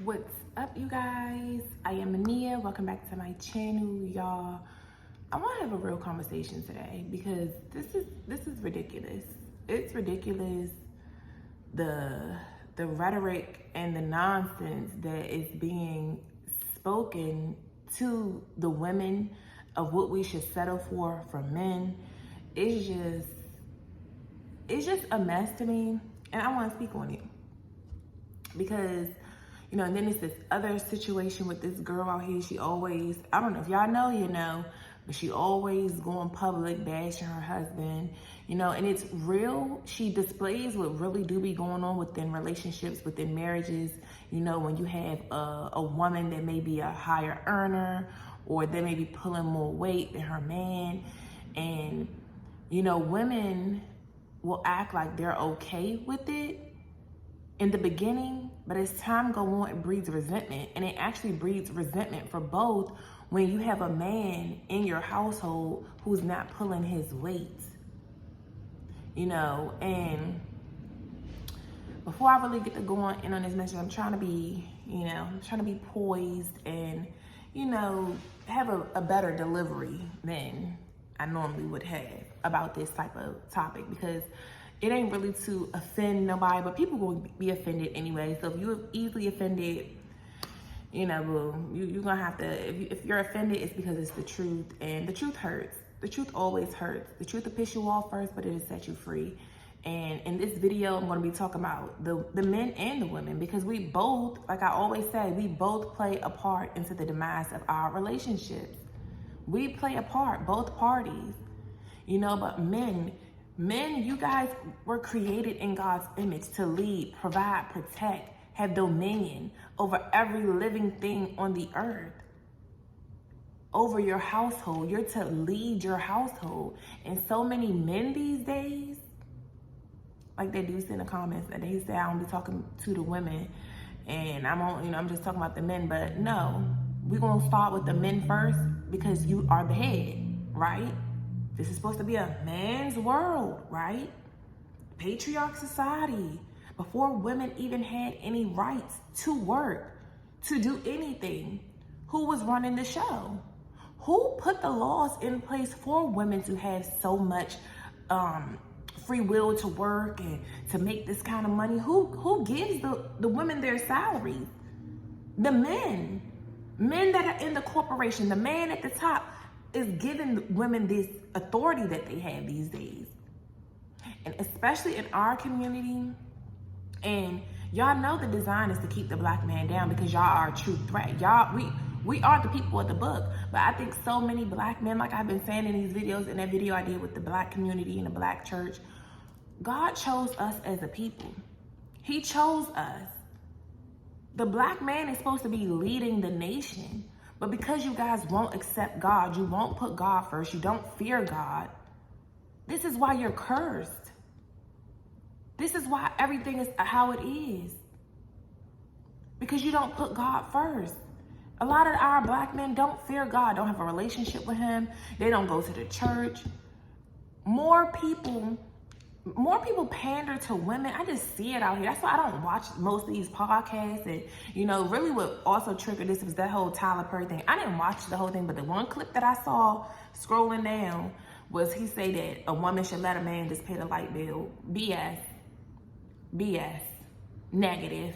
What's up, you guys? I am Ania. Welcome back to my channel, y'all. I want to have a real conversation today because this is ridiculous. It's ridiculous, the rhetoric and the nonsense that is being spoken to the women of what we should settle for from men. It's just a mess to me, and I want to speak on it because, and then it's this other situation with this girl out here. She always, I don't know if y'all know, but she always going public bashing her husband, and it's real. She displays what really do be going on within relationships, within marriages, when you have a woman that may be a higher earner, or they may be pulling more weight than her man. And, women will act like they're okay with it in the beginning, but as time go on, it breeds resentment. And it actually breeds resentment for both when you have a man in your household who's not pulling his weight. And before I really get to going in on this message, I'm trying to be, poised and, have a better delivery than I normally would have about this type of topic, because it ain't really to offend nobody, but people will be offended anyway. So if you're easily offended, you're gonna have to, if you're offended, it's because it's the truth, and the truth hurts. The truth always hurts. The truth will piss you off first, but it'll set you free. And in this video, I'm gonna be talking about the men and the women, because we both, like I always say, we both play a part into the demise of our relationships. We play a part, both parties, but men, you guys were created in God's image to lead, provide, protect, have dominion over every living thing on the earth, over your household. You're to lead your household. And so many men these days, like they do say in the comments, that they say I don't be talking to the women and I'm just talking about the men. But no, we're gonna start with the men first, because you are the head, right? This is supposed to be a man's world, right? Patriarch society. Before women even had any rights to work, to do anything, who was running the show? Who put the laws in place for women to have so much free will to work and to make this kind of money? Who gives the women their salaries? The men. Men that are in the corporation, the man at the top is giving women this authority that they have these days. And especially in our community, and y'all know the design is to keep the black man down, because y'all are a true threat. Y'all, we are the people of the book. But I think so many black men, like I've been saying in these videos, in that video I did with the black community and the black church, God chose us as a people. He chose us. The black man is supposed to be leading the nation. But because you guys won't accept God, you won't put God first, you don't fear God, this is why you're cursed. This is why everything is how it is. Because you don't put God first. A lot of our black men don't fear God, don't have a relationship with him. They don't go to the church. More people pander to women. I just see it out here. That's why I don't watch most of these podcasts. And, really what also triggered this was that whole Tyler Perry thing. I didn't watch the whole thing, but the one clip that I saw scrolling down was he say that a woman should let a man just pay the light bill. BS. Negative.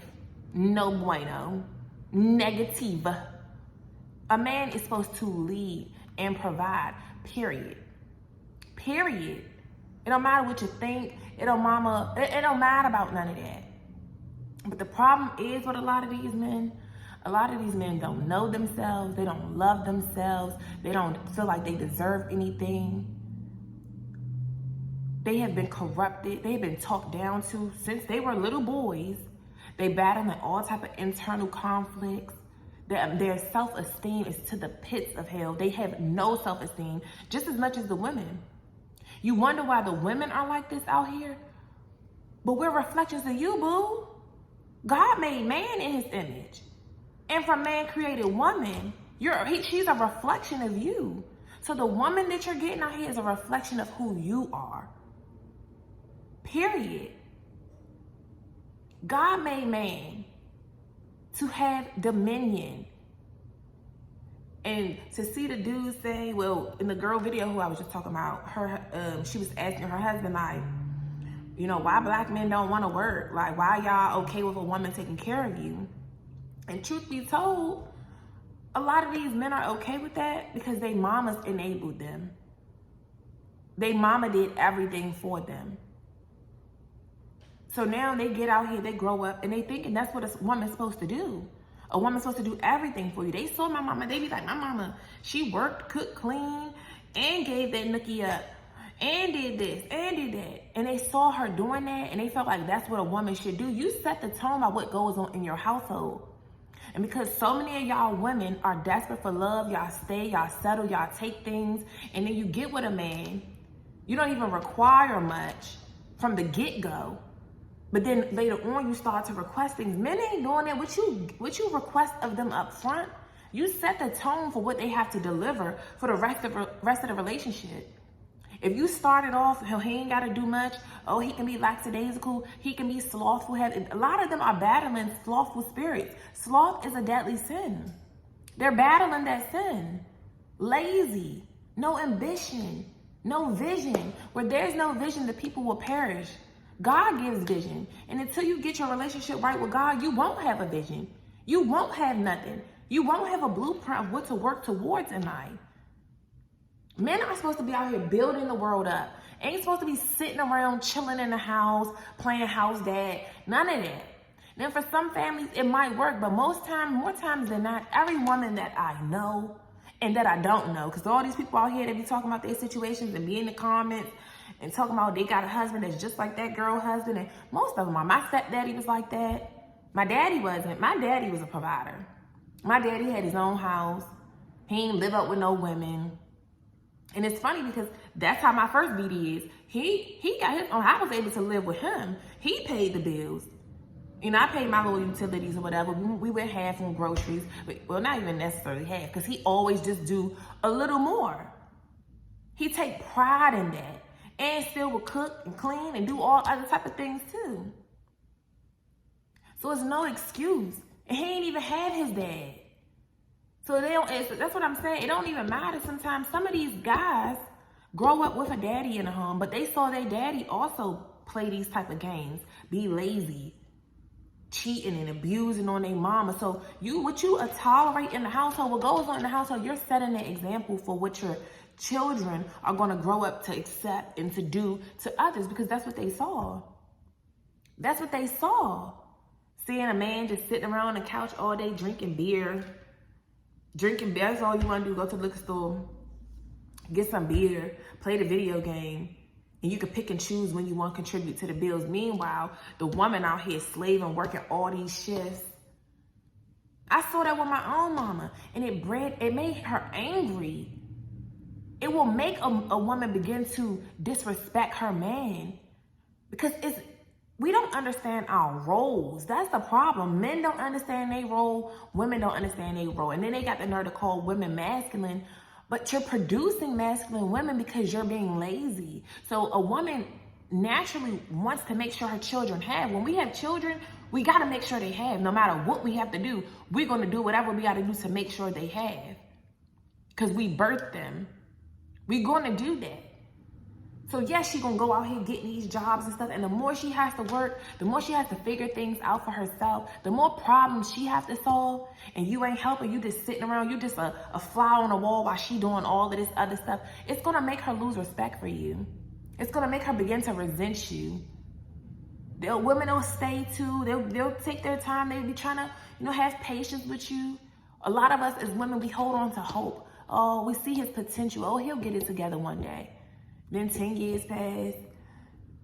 No bueno. Negative. A man is supposed to lead and provide, period. It don't matter what you think. It don't matter about none of that. But the problem is with a lot of these men don't know themselves. They don't love themselves. They don't feel like they deserve anything. They have been corrupted. They've been talked down to since they were little boys. They battle in all type of internal conflicts. Their self-esteem is to the pits of hell. They have no self-esteem, just as much as the women. You wonder why the women are like this out here? But we're reflections of you, boo. God made man in his image. And from man created woman, she's a reflection of you. So the woman that you're getting out here is a reflection of who you are. Period. God made man. to have dominion. And to see the dude say, well, in the girl video who I was just talking about, her, she was asking her husband, like, you know, why black men don't want to work? Like, why y'all okay with a woman taking care of you? And truth be told, a lot of these men are okay with that because they mamas enabled them. They mama did everything for them. So now they get out here, they grow up, and they thinking that's what a woman's supposed to do. A woman's supposed to do everything for you. They saw my mama, they be like, my mama, she worked, cooked, clean, and gave that nookie up, and did this, and did that. And they saw her doing that, and they felt like that's what a woman should do. You set the tone by what goes on in your household. And because so many of y'all women are desperate for love, y'all stay, y'all settle, y'all take things, and then you get with a man, you don't even require much from the get-go. But then later on, you start to request things. Men ain't doing that. What you request of them up front, you set the tone for what they have to deliver for the rest of the relationship. If you started off, he ain't got to do much. Oh, he can be lackadaisical. He can be slothful. A lot of them are battling slothful spirits. Sloth is a deadly sin. They're battling that sin. Lazy, no ambition, no vision. Where there's no vision, the people will perish. God gives vision. And until you get your relationship right with God, you won't have a vision. You won't have nothing. You won't have a blueprint of what to work towards in life. Men are supposed to be out here building the world up. Ain't supposed to be sitting around chilling in the house, playing house dad. None of that. Now, for some families, it might work, but more times than not, every woman that I know and that I don't know, because all these people out here that be talking about their situations and be in the comments and talking about they got a husband that's just like that girl husband, and most of them are. My stepdaddy was like that. My daddy wasn't. My daddy was a provider. My daddy had his own house. He didn't live up with no women. And it's funny because that's how my first BD is. He got his own. I was able to live with him. He paid the bills. You know, I paid my little utilities or whatever. We went half on groceries. Well, not even necessarily half, because he always just do a little more. He take pride in that. And still will cook and clean and do all other type of things too. So it's no excuse. And he ain't even had his dad. So that's what I'm saying. It don't even matter sometimes. Some of these guys grow up with a daddy in the home, but they saw their daddy also play these type of games, be lazy, cheating and abusing on their mama. So what you tolerate in the household, what goes on in the household, you're setting an example for what your children are going to grow up to accept and to do to others, because that's what they saw. That's what they saw. Seeing a man just sitting around on the couch all day drinking beer. That's all you want to do. Go to the liquor store, get some beer, play the video game, and you can pick and choose when you want to contribute to the bills. Meanwhile, the woman out here slaving, working all these shifts. I saw that with my own mama, and it made her angry. It will make a woman begin to disrespect her man, because we don't understand our roles. That's the problem. Men don't understand their role. Women don't understand their role. And then they got the nerve to call women masculine, but you're producing masculine women because you're being lazy. So a woman naturally wants to make sure her children have. When we have children, we got to make sure they have. No matter what we have to do, we're going to do whatever we got to do to make sure they have, because we birthed them. We're going to do that. So yes, she's going to go out here getting these jobs and stuff. And the more she has to work, the more she has to figure things out for herself, the more problems she has to solve. And you ain't helping. You just sitting around. You just a fly on the wall while she doing all of this other stuff. It's going to make her lose respect for you. It's going to make her begin to resent you. Women will stay too. They'll take their time. They'll be trying to, have patience with you. A lot of us as women, we hold on to hope. Oh, we see his potential. Oh, he'll get it together one day. Then 10 years pass,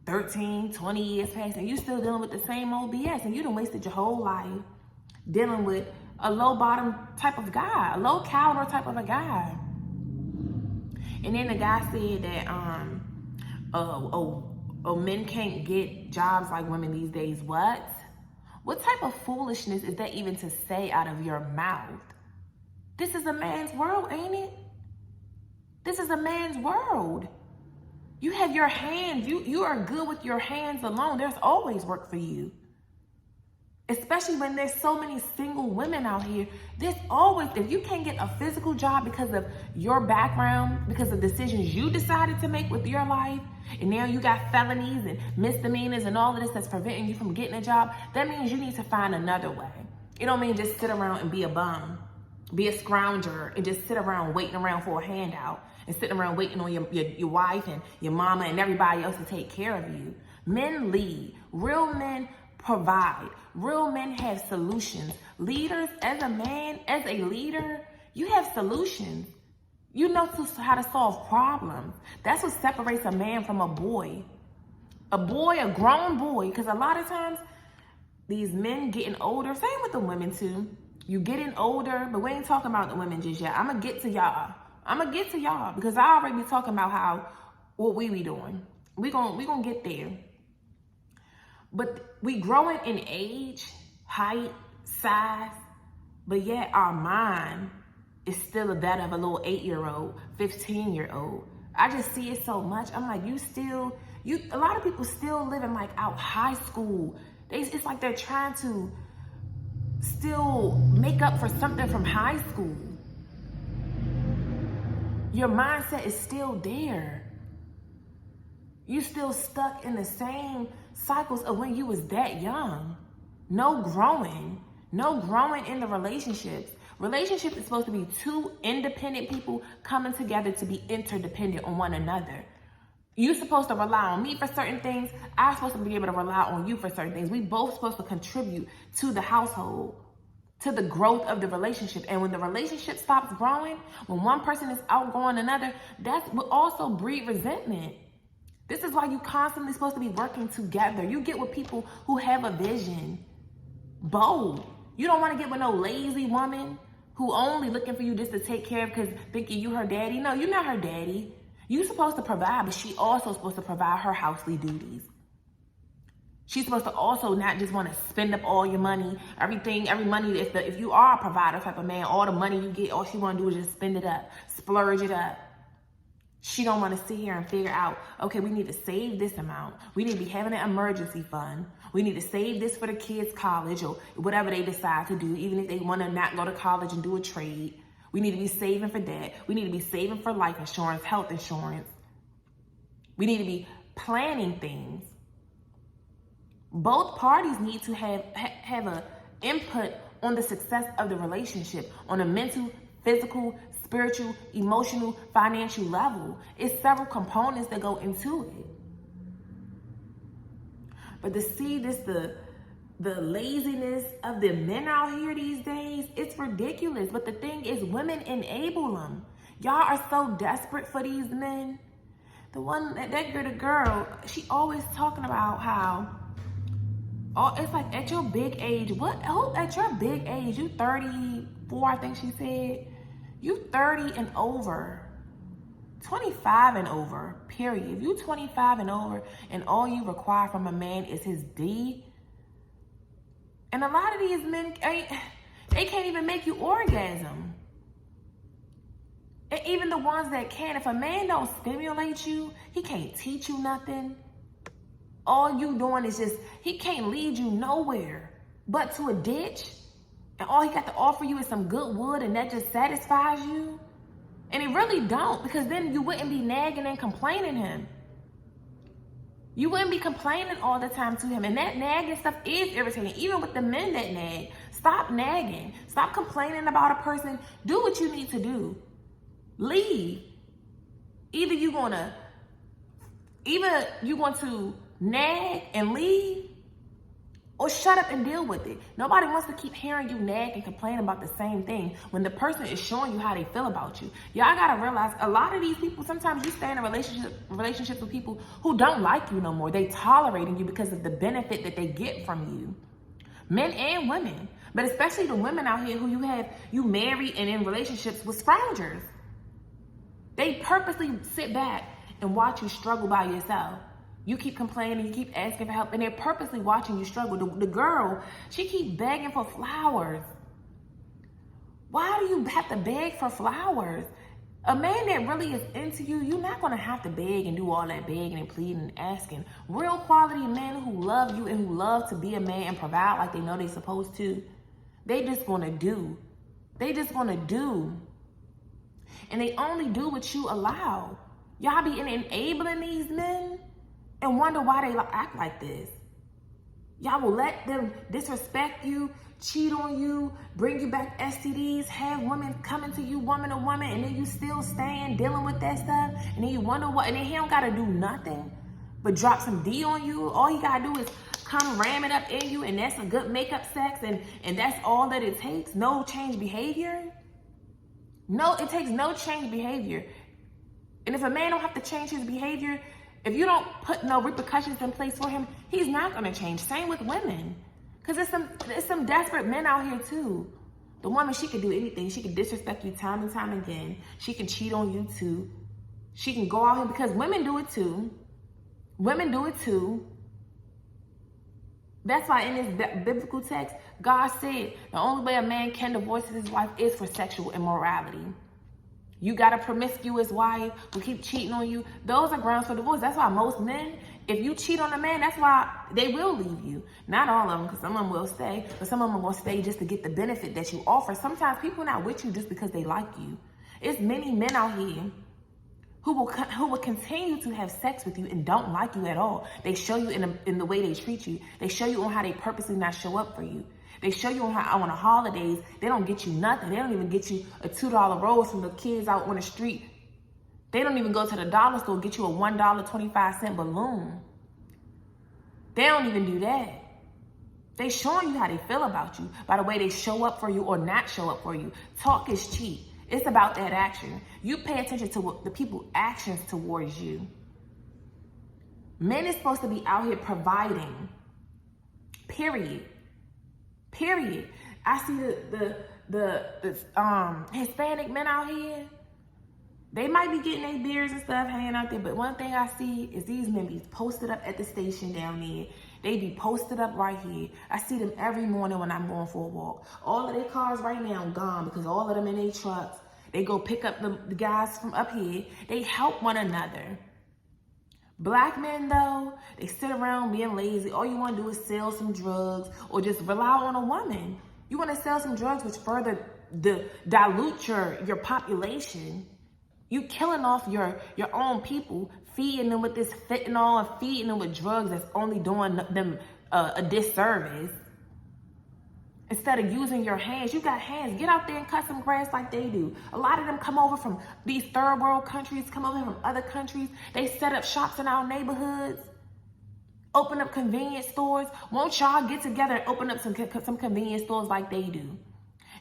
13, 20 years pass, and you still dealing with the same old BS, and you done wasted your whole life dealing with a low bottom type of guy, a low caliber type of a guy. And then the guy said that, men can't get jobs like women these days. What? What type of foolishness is that even to say out of your mouth? This is a man's world, ain't it? This is a man's world. You have your hands. You are good with your hands alone. There's always work for you. Especially when there's so many single women out here. There's always, if you can't get a physical job because of your background, because of decisions you decided to make with your life, and now you got felonies and misdemeanors and all of this that's preventing you from getting a job, that means you need to find another way. It don't mean just sit around and be a bum, be a scrounger, and just sit around waiting around for a handout and sitting around waiting on your wife and your mama and everybody else to take care of you. Men lead. Real men provide. Real men have solutions. Leaders, as a man, as a leader, you have solutions. You know how to solve problems. That's what separates a man from a boy. A boy, a grown boy, because a lot of times these men getting older, same with the women too. You getting older, but we ain't talking about the women just yet. I'm going to get to y'all because I already be talking about what we be doing. We gonna get there. But we growing in age, height, size, but yet our mind is still that of a little 8-year-old, 15-year-old. I just see it so much. I'm like, a lot of people still living like out high school. It's like they're trying to still make up for something from high school. Your mindset is still there. You still stuck in the same cycles of when you was that young. No growing in the relationships. Relationship is supposed to be two independent people coming together to be interdependent on one another. You're supposed to rely on me for certain things. I'm supposed to be able to rely on you for certain things. We both supposed to contribute to the household, to the growth of the relationship. And when the relationship stops growing, when one person is outgrowing another, that will also breed resentment. This is why you constantly supposed to be working together. You get with people who have a vision. Bold. You don't want to get with no lazy woman who only looking for you just to take care of because thinking you her daddy. No, you're not her daddy. You supposed to provide, but she also supposed to provide her housely duties. She's supposed to also not just want to spend up all your money, every money. If you are a provider type of man, all the money you get, all she want to do is just spend it up, splurge it up. She don't want to sit here and figure out, okay, we need to save this amount. We need to be having an emergency fund. We need to save this for the kids' college or whatever they decide to do, even if they want to not go to college and do a trade. We need to be saving for that. We need to be saving for life insurance, health insurance. We need to be planning things. Both parties need to have an input on the success of the relationship, on a mental, physical, spiritual, emotional, financial level. It's several components that go into it. But to see the laziness of the men out here these days, it's ridiculous. But the thing is, women enable them. Y'all are so desperate for these men. The girl, she always talking about how, it's like at your big age, at your big age, you 34, I think she said, you 30 and over, 25 and over, period. If you 25 and over and all you require from a man is his D, and a lot of these men, they can't even make you orgasm. And even the ones that can, if a man don't stimulate you, he can't teach you nothing. All you doing is he can't lead you nowhere but to a ditch. And all he got to offer you is some good wood, and that just satisfies you. And it really don't, because then you wouldn't be nagging and complaining him. You wouldn't be complaining all the time to him. And that nagging stuff is irritating, even with the men that nag. Stop nagging. Stop complaining about a person. Do what you need to do. Leave. Either you want to nag and leave, or shut up and deal with it. Nobody wants to keep hearing you nag and complain about the same thing when the person is showing you how they feel about you. Y'all gotta realize, a lot of these people, sometimes you stay in a relationships with people who don't like you no more. They tolerating you because of the benefit that they get from you. Men and women, but especially the women out here who you marry and in relationships with scroungers. They purposely sit back and watch you struggle by yourself. You keep complaining, you keep asking for help, and they're purposely watching you struggle. The girl, she keeps begging for flowers. Why do you have to beg for flowers? A man that really is into you, you're not going to have to beg and do all that begging and pleading and asking. Real quality men who love you and who love to be a man and provide like they know they're supposed to, they just going to do. They just going to do. And they only do what you allow. Y'all be enabling these men and wonder why they act like this. Y'all will let them disrespect you, cheat on you, bring you back STDs, have women coming to you woman to woman, and then you still staying dealing with that stuff, and then you wonder what, and then he don't gotta do nothing but drop some D on you. All he gotta do is come ram it up in you, and that's a good makeup sex, and that's all that it takes. No change behavior. No, it takes no change behavior. And if a man don't have to change his behavior, if you don't put no repercussions in place for him, he's not gonna change. Same with women. Because there's some desperate men out here too. The woman, she can do anything. She can disrespect you time and time again. She can cheat on you too. She can go out here, because women do it too. Women do it too. That's why in this biblical text, God said the only way a man can divorce his wife is for sexual immorality. You got a promiscuous wife who keep cheating on you. Those are grounds for divorce. That's why most men, if you cheat on a man, that's why they will leave you. Not all of them, because some of them will stay, but some of them will stay just to get the benefit that you offer. Sometimes people are not with you just because they like you. It's many men out here who will continue to have sex with you and don't like you at all. They show you in the way they treat you. They show you on how they purposely not show up for you. They show you on how on the holidays, they don't get you nothing. They don't even get you a $2 rose from the kids out on the street. They don't even go to the dollar store, get you a $1.25 balloon. They don't even do that. They showing you how they feel about you by the way they show up for you or not show up for you. Talk is cheap. It's about that action. You pay attention to what the people's actions towards you. Men is supposed to be out here providing. Period. I see the Hispanic men out here. They might be getting their beers and stuff hanging out there, but one thing I see is these men be posted up at the station down there. They be posted up right here. I see them every morning when I'm going for a walk. All of their cars right now gone because all of them in their trucks. They go pick up the guys from up here. They help one another. Black men, though, they sit around being lazy. All you want to do is sell some drugs or just rely on a woman. You want to sell some drugs which further dilute your population. You killing off your own people, feeding them with this fentanyl and feeding them with drugs that's only doing them a disservice. Instead of using your hands, you got hands. Get out there and cut some grass like they do. A lot of them come over from these third world countries, come over from other countries. They set up shops in our neighborhoods, open up convenience stores. Won't y'all get together and open up some convenience stores like they do?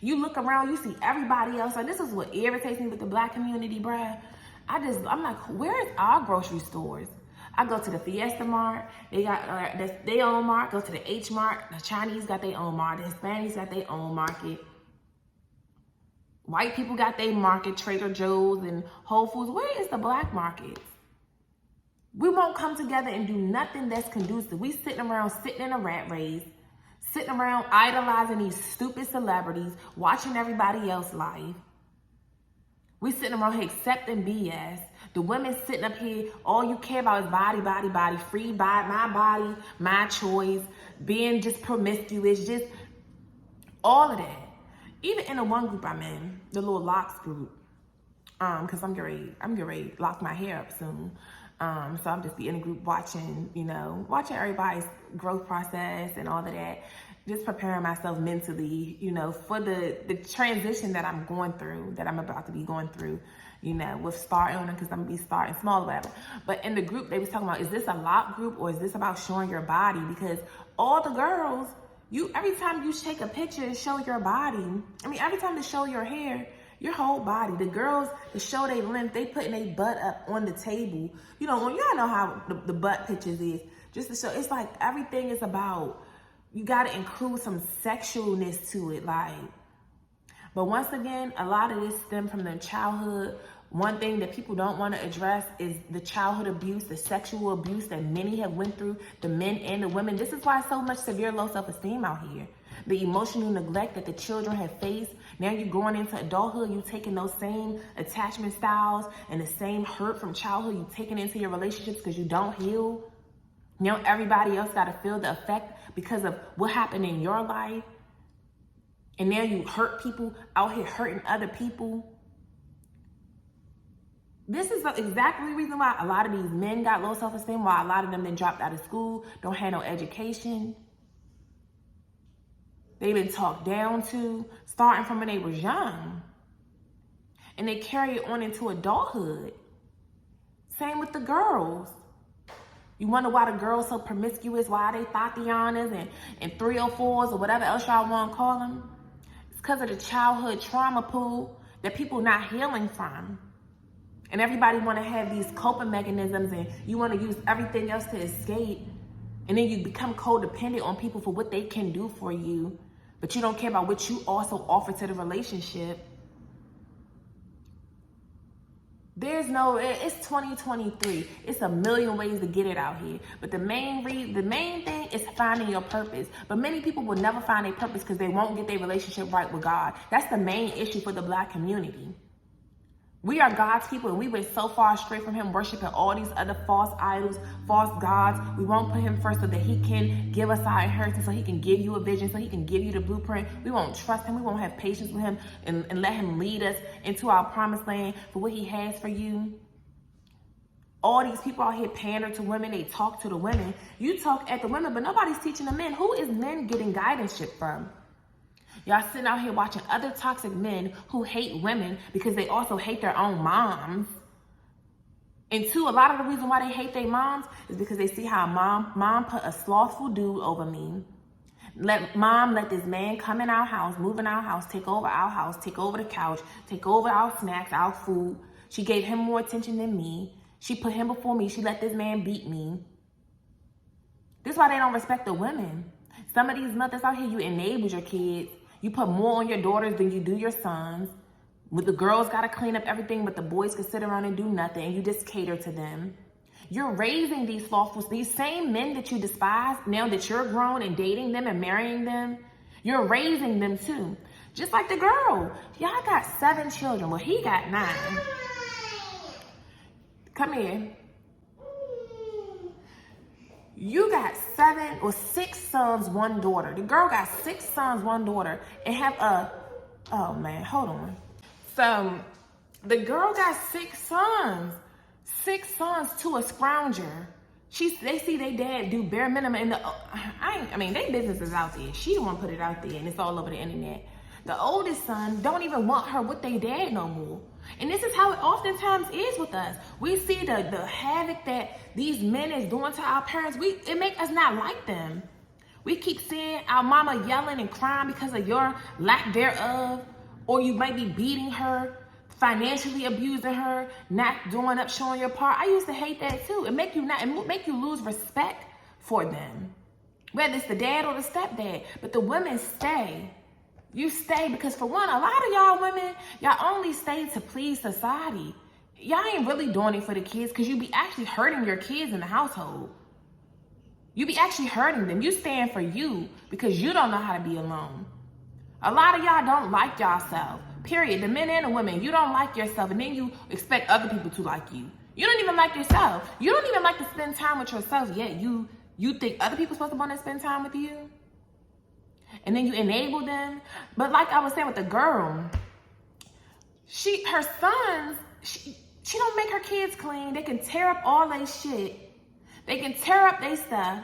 You look around, you see everybody else. And this is what irritates me with the black community, bruh. I'm like, where is our grocery stores? I go to the Fiesta Mart. They got their own mart. Go to the H Mart. The Chinese got their own mart. The Hispanics got their own market. White people got their market, Trader Joe's and Whole Foods. Where is the black market? We won't come together and do nothing that's conducive. We sitting in a rat race, sitting around idolizing these stupid celebrities, watching everybody else's life. We sitting around here accepting BS. The women sitting up here, all you care about is body, free body, my choice, being just promiscuous, just all of that. Even in the one group I'm in, the little locks group, because I'm getting ready to lock my hair up soon. So I'm just be in a group watching everybody's growth process and all of that. Just preparing myself mentally, for the transition that I'm going through, that I'm about to be going through, with starting, because I'm going to be starting small or whatever. But in the group, they was talking about, is this a lock group or is this about showing your body? Because all the girls, every time you take a picture and show your body, every time they show your hair, your whole body, the girls, to show their length, they putting their butt up on the table. When y'all know how the butt pictures is, just to show, it's like everything is about, you got to include some sexualness to it, but once again, a lot of this stems from their childhood. One thing that people don't want to address is the childhood abuse, the sexual abuse that many have went through, the men and the women. This is why so much severe low self-esteem out here. The emotional neglect that the children have faced. Now you're growing into adulthood, you taking those same attachment styles and the same hurt from childhood, you taking into your relationships because you don't heal. Now everybody else got to feel the effect because of what happened in your life. And now you hurt people out here hurting other people. This is exactly the reason why a lot of these men got low self-esteem, why a lot of them then dropped out of school, don't have no education. They've been talked down to, starting from when they was young. And they carry it on into adulthood. Same with the girls. You wonder why the girls so promiscuous, why they Tatianas and 304s or whatever else y'all want to call them. It's because of the childhood trauma pool that people not healing from. And everybody want to have these coping mechanisms and you want to use everything else to escape. And then you become codependent on people for what they can do for you. But you don't care about what you also offer to the relationship. It's 2023. It's a million ways to get it out here. But the main thing is finding your purpose. But many people will never find their purpose because they won't get their relationship right with God. That's the main issue for the Black community. We are God's people and we went so far straight from him, worshiping all these other false idols, false gods. We won't put him first so that he can give us our inheritance, so he can give you a vision, so he can give you the blueprint. We won't trust him. We won't have patience with him and let him lead us into our promised land for what he has for you. All these people out here pander to women. They talk to the women. You talk at the women, but nobody's teaching the men. Who is men getting guidance from? Y'all sitting out here watching other toxic men who hate women because they also hate their own moms. And two, a lot of the reason why they hate their moms is because they see how mom put a slothful dude over me. Let this man come in our house, move in our house, take over our house, take over the couch, take over our snacks, our food. She gave him more attention than me. She put him before me. She let this man beat me. This is why they don't respect the women. Some of these mothers out here, you enabled your kids. You put more on your daughters than you do your sons. The girls got to clean up everything, but the boys can sit around and do nothing, and you just cater to them. You're raising these slothfuls, these same men that you despise, now that you're grown and dating them and marrying them, you're raising them too. Just like the girl. Y'all got 7 children. Well, he got 9. Come here. You got 7 or 6 sons, 1 daughter. The girl got 6 sons, 1 daughter, and have oh man, hold on. So the girl got 6 sons to a scrounger. They see their dad do bare minimum, and their business is out there. She the one put it out there, and it's all over the internet. The oldest son don't even want her with their dad no more. And this is how it oftentimes is with us. We see the havoc that these men is doing to our parents. It make us not like them. We keep seeing our mama yelling and crying because of your lack thereof. Or you might be beating her, financially abusing her, not doing up, showing your part. I used to hate that too. It make you lose respect for them. Whether it's the dad or the stepdad. But the women stay. You stay because, for one, a lot of y'all women, y'all only stay to please society. Y'all ain't really doing it for the kids because you be actually hurting your kids in the household. You be actually hurting them. You stand for you because you don't know how to be alone. A lot of y'all don't like yourself, period. The men and the women, you don't like yourself, and then you expect other people to like you. You don't even like yourself. You don't even like to spend time with yourself yet. You think other people supposed to want to spend time with you? And then you enable them. But like I was saying with the girl, her sons, she don't make her kids clean. They can tear up all their shit. They can tear up their stuff.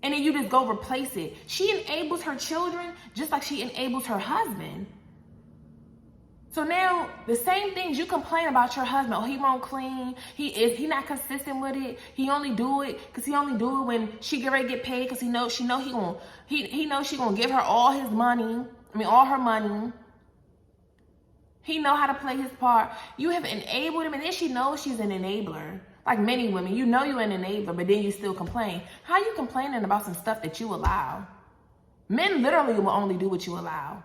And then you just go replace it. She enables her children just like she enables her husband. So now the same things you complain about your husband. Oh, he won't clean. He not consistent with it. He only do it because he only do it when she get ready to get paid because he knows she gonna give her all his money. All her money. He know how to play his part. You have enabled him, and then she knows she's an enabler. Like many women, you know you're an enabler, but then you still complain. How you complaining about some stuff that you allow? Men literally will only do what you allow.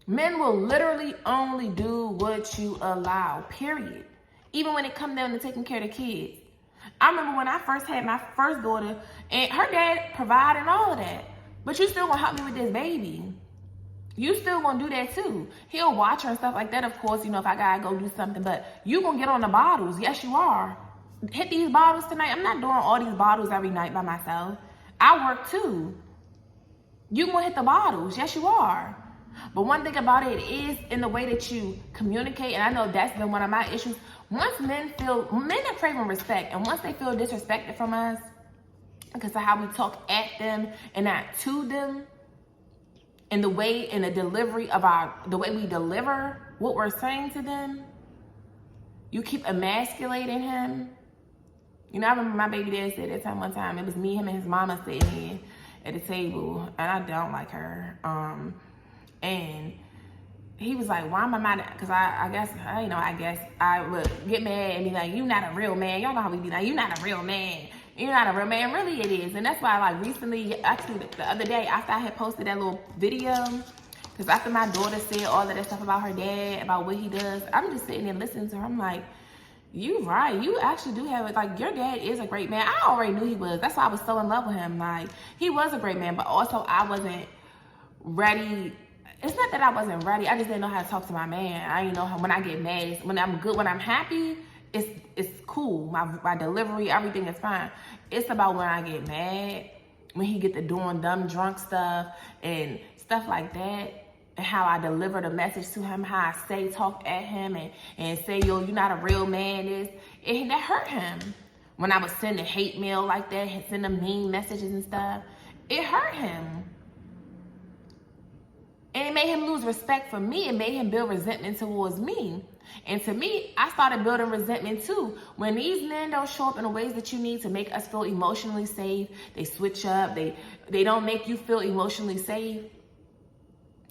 Men will literally only do what you allow, period. Even when it comes down to taking care of the kids. I remember when I first had my first daughter, and her dad provided all of that. But you still gonna help me with this baby. You still gonna do that too. He'll watch her and stuff like that, of course, you know, if I gotta go do something, but you gonna get on the bottles. Yes, you are. Hit these bottles tonight. I'm not doing all these bottles every night by myself. I work too. You gonna hit the bottles. Yes, you are. But one thing about it is in the way that you communicate, and I know that's been one of my issues. Once men are craving respect, and once they feel disrespected from us, because of how we talk at them and not to them, and the way and the delivery of the way we deliver what we're saying to them, you keep emasculating him. You know, I remember my baby dad said that time one time, it was me, him, and his mama sitting here at the table, and I don't like her. And he was like, why am I mad? Because I guess I would get mad and be like, you not a real man. Y'all know how we be like, you not a real man. You're not a real man. Really it is. And that's why, like, recently, actually the other day, after I had posted that little video, because after my daughter said all of that stuff about her dad, about what he does, I'm just sitting there listening to her. I'm like, you right. You actually do have it. Like, your dad is a great man. I already knew he was. That's why I was so in love with him. Like, he was a great man, but also I wasn't ready. It's not that I wasn't ready. I just didn't know how to talk to my man. I didn't know how, when I get mad, when I'm good, when I'm happy, it's cool. My delivery, everything is fine. It's about when I get mad, when he get to doing dumb drunk stuff and stuff like that, and how I deliver the message to him, how I talk at him and say, yo, you're not a real man. That hurt him. When I was sending hate mail like that, sending mean messages and stuff, it hurt him. And it made him lose respect for me. It made him build resentment towards me. And to me, I started building resentment too. When these men don't show up in the ways that you need to make us feel emotionally safe, they switch up, they don't make you feel emotionally safe.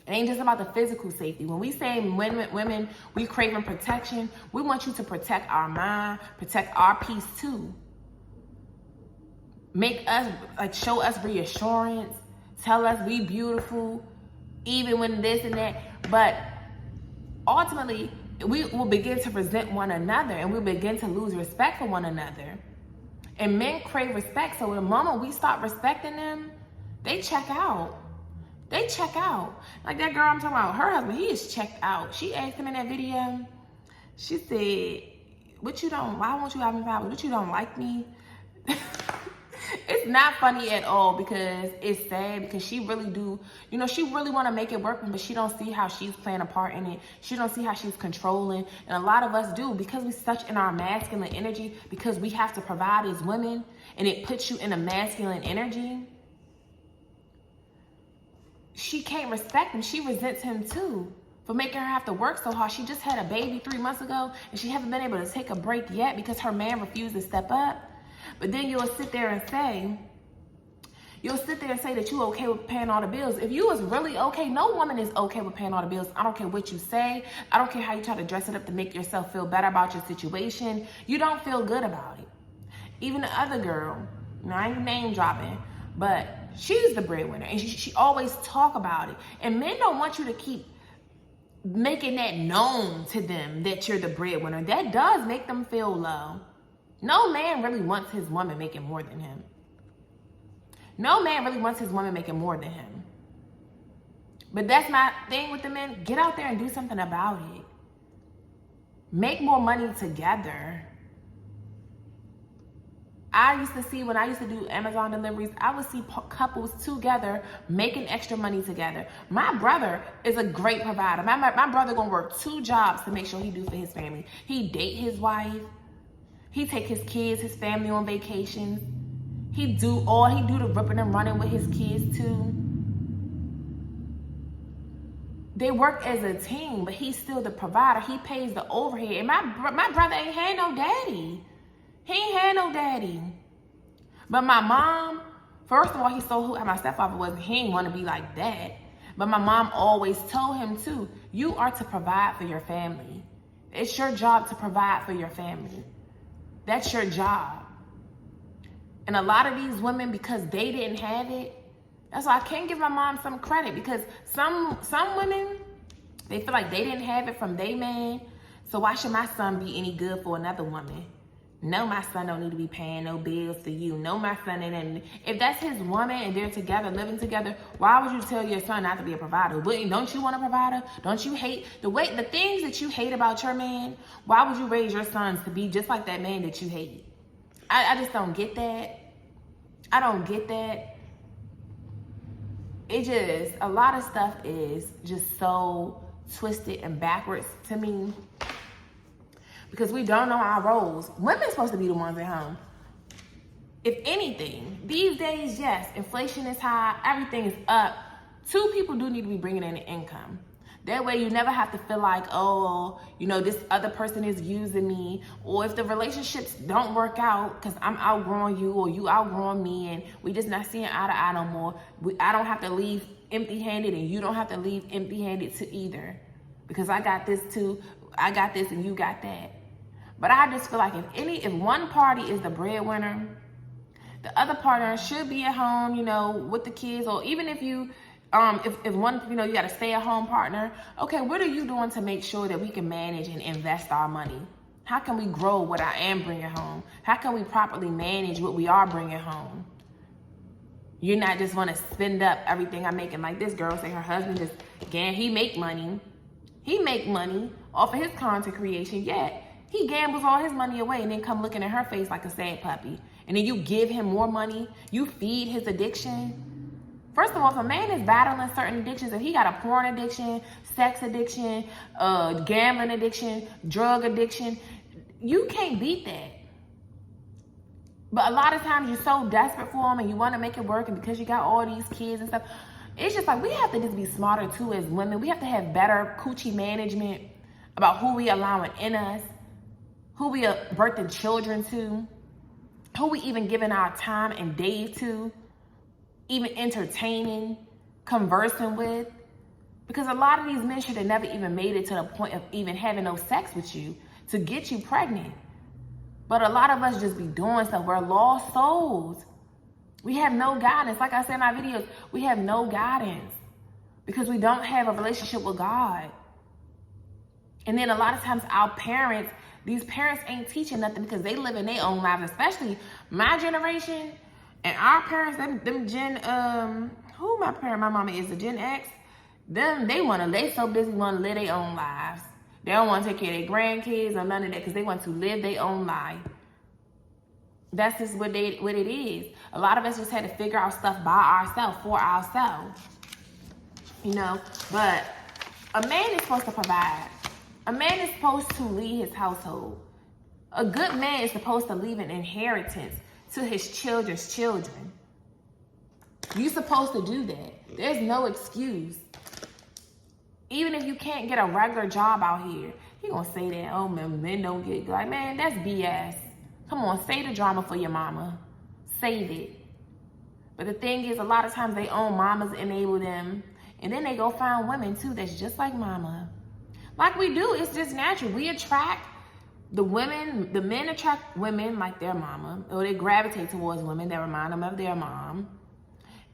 It ain't just about the physical safety. When we say women, we craving protection, we want you to protect our mind, protect our peace too. Make us, like, show us reassurance, tell us we beautiful, even when this and that. But ultimately, we will begin to resent one another, and we begin to lose respect for one another. And men crave respect, so the moment we stop respecting them, they check out. They check out. Like that girl I'm talking about, her husband, he is checked out. She asked him in that video, she said, why won't you have me power? What, you don't like me? It's not funny at all, because it's sad, because she really do, you know, she really want to make it work, but she don't see how she's playing a part in it. She don't see how she's controlling. And a lot of us do, because we're such in our masculine energy, because we have to provide as women, and it puts you in a masculine energy. She can't respect him. She resents him too for making her have to work so hard. She just had a baby 3 months ago, and she haven't been able to take a break yet because her man refused to step up. But then you'll sit there and say that you're okay with paying all the bills. If you was really okay, no woman is okay with paying all the bills. I don't care what you say. I don't care how you try to dress it up to make yourself feel better about your situation. You don't feel good about it. Even the other girl, I ain't name dropping, but she's the breadwinner, and she always talk about it. And men don't want you to keep making that known to them that you're the breadwinner. That does make them feel low. No man really wants his woman making more than him. No man really wants his woman making more than him. But that's my thing with the men. Get out there and do something about it. Make more money together. I used to see, when I used to do Amazon deliveries, I would see couples together making extra money together. My brother is a great provider. My brother gonna work 2 jobs to make sure he do for his family. He date his wife. He take his kids, his family on vacations. He do the ripping and running with his kids too. They work as a team, but he's still the provider. He pays the overhead. And my brother ain't had no daddy. He ain't had no daddy. But my mom, first of all, he saw who my stepfather was. He didn't want to be like that. But my mom always told him too, you are to provide for your family. It's your job to provide for your family. That's your job. And a lot of these women, because they didn't have it, that's why I can't give my mom some credit, because some women, they feel like they didn't have it from their man, so why should my son be any good for another woman? No, my son don't need to be paying no bills for you. No, my son and if that's his woman and they're together, living together, why would you tell your son not to be a provider? Don't you want a provider? Don't you hate the things that you hate about your man? Why would you raise your sons to be just like that man that you hate? I just don't get that. I don't get that. It just, a lot of stuff is just so twisted and backwards to me. Because we don't know our roles. Women's supposed to be the ones at home. If anything, these days, yes, inflation is high, everything is up. Two people do need to be bringing in an income. That way you never have to feel like, oh, you know, this other person is using me. Or if the relationships don't work out because I'm outgrowing you or you outgrowing me and we just not seeing eye to eye no more, I don't have to leave empty-handed and you don't have to leave empty-handed to either. Because I got this too, I got this and you got that. But I just feel like if one party is the breadwinner, the other partner should be at home, you know, with the kids, or even if you, if one, you know, you got a stay-at-home partner. Okay, what are you doing to make sure that we can manage and invest our money? How can we grow what I am bringing home? How can we properly manage what we are bringing home? You're not just want to spend up everything I'm making. Like this girl say her husband just, again, he make money off of his content creation, yet he gambles all his money away and then come looking at her face like a sad puppy. And then you give him more money. You feed his addiction. First of all, if a man is battling certain addictions, if he got a porn addiction, sex addiction, gambling addiction, drug addiction, you can't beat that. But a lot of times you're so desperate for him and you want to make it work, and because you got all these kids and stuff, it's just like we have to just be smarter too as women. We have to have better coochie management about who we allowing in us, who we are birthing children to, who we even giving our time and days to, even entertaining, conversing with. Because a lot of these men should have never even made it to the point of even having no sex with you to get you pregnant. But a lot of us just be doing stuff. We're lost souls. We have no guidance. Like I said in my videos, we have no guidance because we don't have a relationship with God. And then a lot of times our parents, these parents ain't teaching nothing because they live in their own lives, especially my generation and our parents, them Gen, my mama is the Gen X, they so busy want to live their own lives. They don't want to take care of their grandkids or none of that because they want to live their own life. That's just what it is. A lot of us just had to figure out stuff by ourselves, for ourselves. You know, but a man is supposed to provide. A man is supposed to lead his household. A good man is supposed to leave an inheritance to his children's children. You're supposed to do that. There's no excuse. Even if you can't get a regular job out here, he gonna say that, oh man, men don't get good. Like, man, that's BS. Come on, save the drama for your mama. Save it. But the thing is, a lot of times they own mamas enable them, and then they go find women too that's just like mama. Like we do, it's just natural. We attract the women, the men attract women like their mama, or they gravitate towards women that remind them of their mom.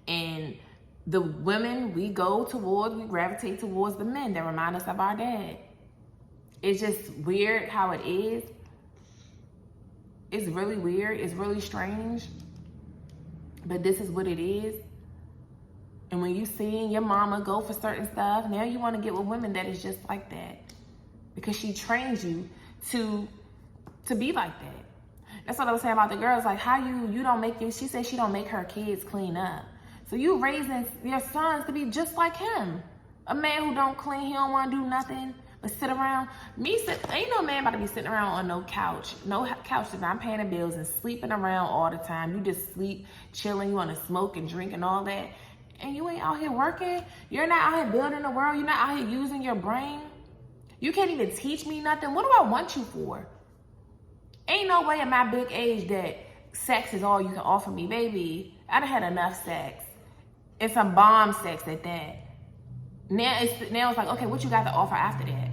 And the women we gravitate towards the men that remind us of our dad. It's just weird how it is. It's really weird. It's really strange. But this is what it is. And when you seeing your mama go for certain stuff, now you want to get with women that is just like that. Because she trains you to be like that. That's what I was saying about the girls. Like how you don't make she said she don't make her kids clean up. So you raising your sons to be just like him. A man who don't clean, he don't want to do nothing but sit around. Ain't no man about to be sitting around on no couch. No couch that I'm paying the bills and sleeping around all the time. You just sleep, chilling, you want to smoke and drink and all that. And you ain't out here working. You're not out here building the world. You're not out here using your brain. You can't even teach me nothing. What do I want you for? Ain't no way at my big age that sex is all you can offer me. Baby, I done had enough sex. And some bomb sex at that. Now it's like, okay, what you got to offer after that?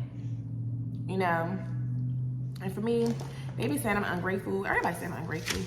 You know? And for me, they be saying I'm ungrateful. Everybody saying I'm ungrateful.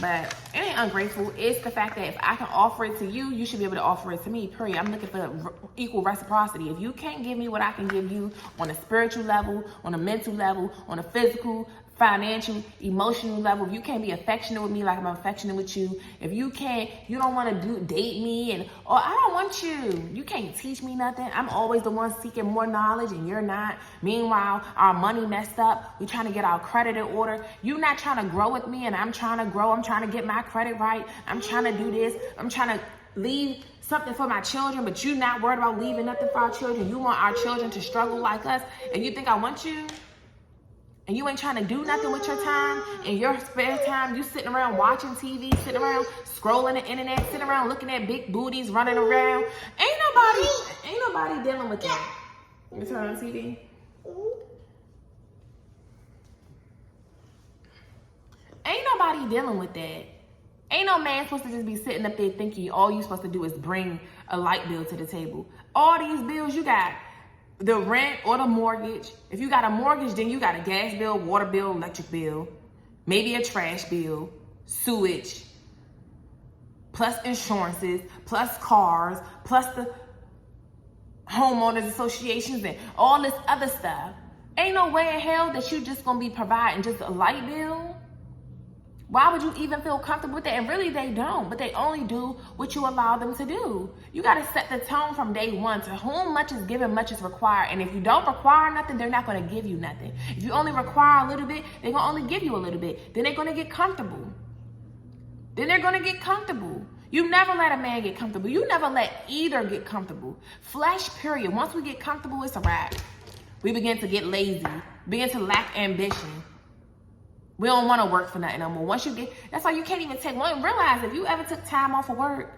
But it ain't ungrateful. It's the fact that if I can offer it to you, you should be able to offer it to me, period. I'm looking for equal reciprocity. If you can't give me what I can give you on a spiritual level, on a mental level, on a physical financial, emotional level, if you can't be affectionate with me like I'm affectionate with you, if you don't want to date me, or I don't want you. You can't teach me nothing. I'm always the one seeking more knowledge and you're not. Meanwhile, our money messed up. We're trying to get our credit in order. You're not trying to grow with me and I'm trying to grow. I'm trying to get my credit right. I'm trying to do this. I'm trying to leave something for my children, but you're not worried about leaving nothing for our children. You want our children to struggle like us, and you think I want you? And you ain't trying to do nothing with your time. In your spare time, you sitting around watching TV, sitting around scrolling the internet, sitting around looking at big booties running around. Ain't nobody dealing with that. You turn on TV? Ain't nobody dealing with that. Ain't no man supposed to just be sitting up there thinking all you supposed to do is bring a light bill to the table. All these bills you got, the rent or the mortgage. If you got a mortgage, then you got a gas bill, water bill, electric bill, maybe a trash bill, sewage, plus insurances, plus cars, plus the homeowners associations and all this other stuff. Ain't no way in hell that you just gonna be providing just a light bill. Why would you even feel comfortable with that? And really they don't, but they only do what you allow them to do. You got to set the tone from day one. To whom much is given, much is required. And if you don't require nothing, they're not going to give you nothing. If you only require a little bit, they're going to only give you a little bit. Then they're going to get comfortable. You never let a man get comfortable. You never let either get comfortable. Flesh, period. Once we get comfortable, it's a wrap. We begin to get lazy, begin to lack ambition. We don't want to work for nothing no more. That's why you can't even take one. Realize if you ever took time off of work,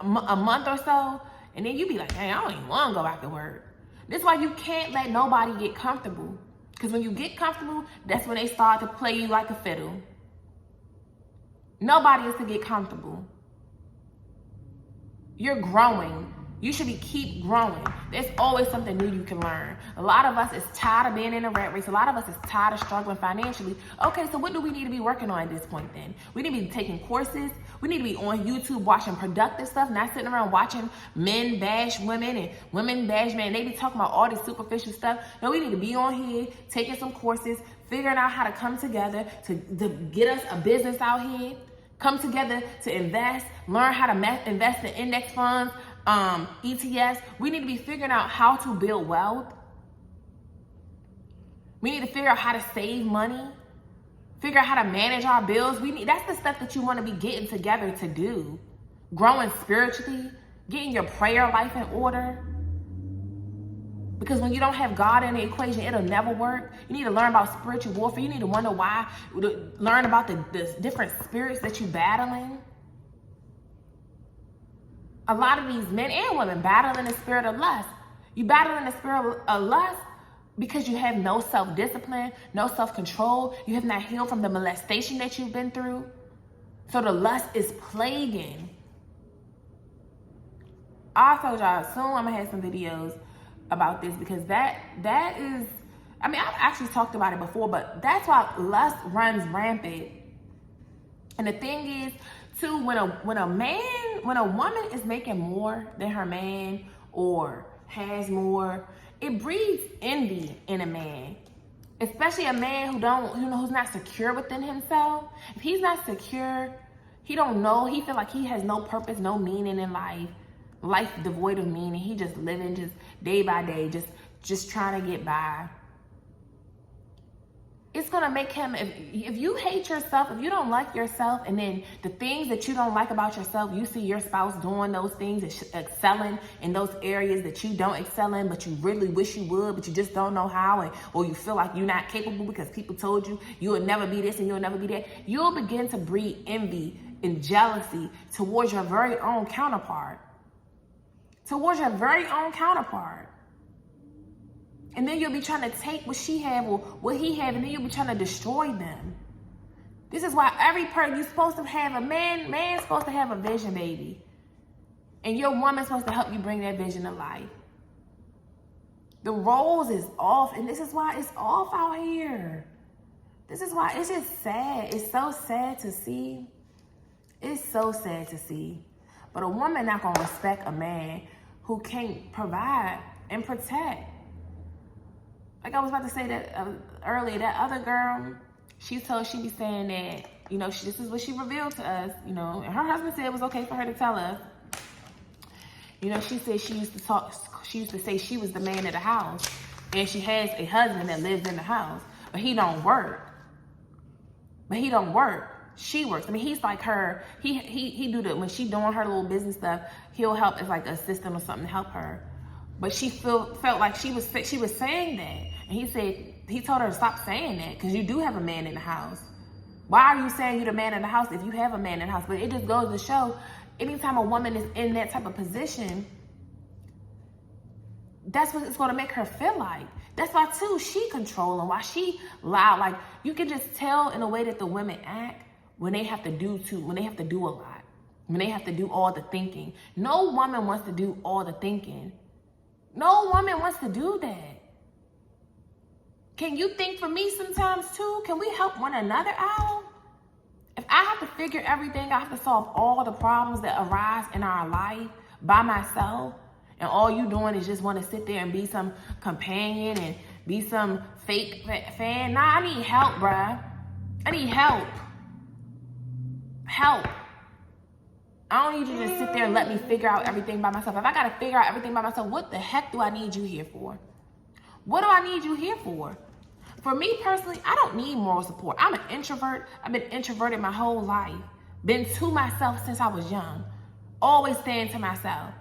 a month or so, and then you be like, hey, I don't even want to go back to work. This is why you can't let nobody get comfortable. Because when you get comfortable, that's when they start to play you like a fiddle. Nobody is to get comfortable. You're growing. You should keep growing. There's always something new you can learn. A lot of us is tired of being in a rat race. A lot of us is tired of struggling financially. Okay, so what do we need to be working on at this point then? We need to be taking courses. We need to be on YouTube watching productive stuff, not sitting around watching men bash women and women bash men. They be talking about all this superficial stuff. No, we need to be on here, taking some courses, figuring out how to come together to get us a business out here, come together to invest, learn how to invest in index funds, ETFs. We need to be figuring out how to build wealth. We need to figure out how to save money, figure out how to manage our bills. That's the stuff that you want to be getting together to do. Growing spiritually, getting your prayer life in order. Because when you don't have God in the equation, it'll never work. You need to learn about spiritual warfare. You need to wonder why, learn about the different spirits that you're battling. A lot of these men and women battling the spirit of lust. You battling the spirit of lust because you have no self-discipline, no self-control. You have not healed from the molestation that you've been through. So the lust is plaguing. I told y'all soon I'm gonna have some videos about this because that is, I mean, I've actually talked about it before, but that's why lust runs rampant. And the thing is, too, when a woman is making more than her man or has more, it breeds envy in a man. Especially a man who's not secure within himself. If he's not secure, he don't know, he feel like he has no purpose, no meaning in life devoid of meaning. He just living just day by day, just trying to get by. It's gonna make him, if you hate yourself, if you don't like yourself, and then the things that you don't like about yourself, you see your spouse doing those things and excelling in those areas that you don't excel in, but you really wish you would, but you just don't know how, or you feel like you're not capable because people told you you'll never be this and you'll never be that, you'll begin to breed envy and jealousy towards your very own counterpart. And then you'll be trying to take what she have or what he have, and then you'll be trying to destroy them. This is why every person, you're supposed to have man's supposed to have a vision, baby. And your woman's supposed to help you bring that vision to life. The roles is off, and this is why it's off out here. This is why it's just sad. It's so sad to see. It's so sad to see. But a woman not gonna respect a man who can't provide and protect. like I was about to say that earlier, that other girl, she be saying that, you know, this is what she revealed to us, you know, and her husband said it was okay for her to tell us. You know, she said she used to say she was the man of the house, and she has a husband that lives in the house, but he don't work. She works. I mean, he's like her. He do the, when she doing her little business stuff, he'll help as like an assistant or something to help her. But she felt like she was saying that, and he told her to stop saying that because you do have a man in the house. Why are you saying you're the man in the house if you have a man in the house? But it just goes to show, anytime a woman is in that type of position, that's what it's going to make her feel like. That's why too she controlling, why she loud. Like, you can just tell in the way that the women act when they have to do a lot, when they have to do all the thinking. No woman wants to do all the thinking. No woman wants to do that. Can you think for me sometimes too? Can we help one another out? If I have to figure everything, I have to solve all the problems that arise in our life by myself, and all you doing is just want to sit there and be some companion and be some fake fan. Nah, I need help, bruh. I need help. Help. I don't need you to just sit there and let me figure out everything by myself. If I got to figure out everything by myself, what the heck do I need you here for? What do I need you here for? For me personally, I don't need moral support. I'm an introvert. I've been introverted my whole life. Been to myself since I was young. Always staying to myself.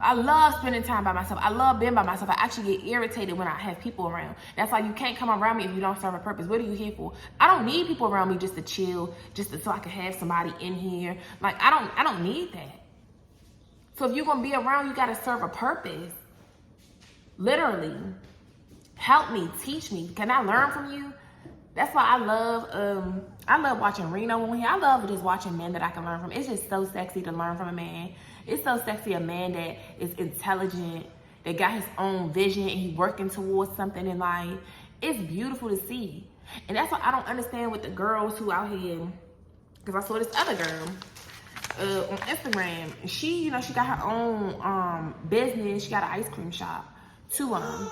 I love spending time by myself. I love being by myself. I actually get irritated when I have people around. That's why you can't come around me if you don't serve a purpose. What are you here for? I don't need people around me just to chill, so I can have somebody in here. Like, I don't need that. So if you're gonna be around, you gotta serve a purpose. Literally. Help me, teach me. Can I learn from you? That's why I love watching Reno on here. I love just watching men that I can learn from. It's just so sexy to learn from a man. It's so sexy, a man that is intelligent, that got his own vision, and he working towards something in life. It's beautiful to see. And that's what I don't understand with the girls who out here, because I saw this other girl on Instagram. She, you know, she got her own business. She got an ice cream shop, two of them.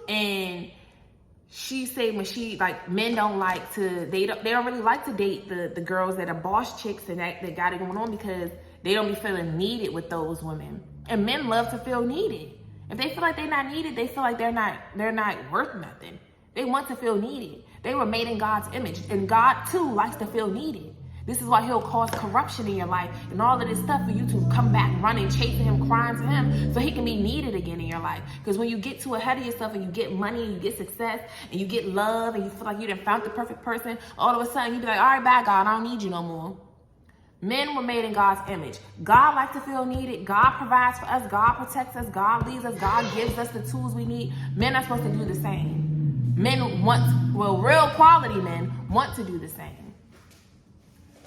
And she said when she, like, men don't like to, they don't really like to date the girls that are boss chicks and that got it going on, because they don't be feeling needed with those women. And men love to feel needed. If they feel like they're not needed, they feel like they're not worth nothing. They want to feel needed. They were made in God's image, and God too likes to feel needed. This is why he'll cause corruption in your life and all of this stuff for you to come back running, chasing him, crying to him, so he can be needed again in your life. Because when you get too ahead of yourself and you get money and you get success and you get love and you feel like you done found the perfect person, all of a sudden you be like, all right, bye, God, I don't need you no more. Men were made in God's image. God likes to feel needed. God provides for us. God protects us. God leads us. God gives us the tools we need. Men are supposed to do the same. Men real quality men want to do the same.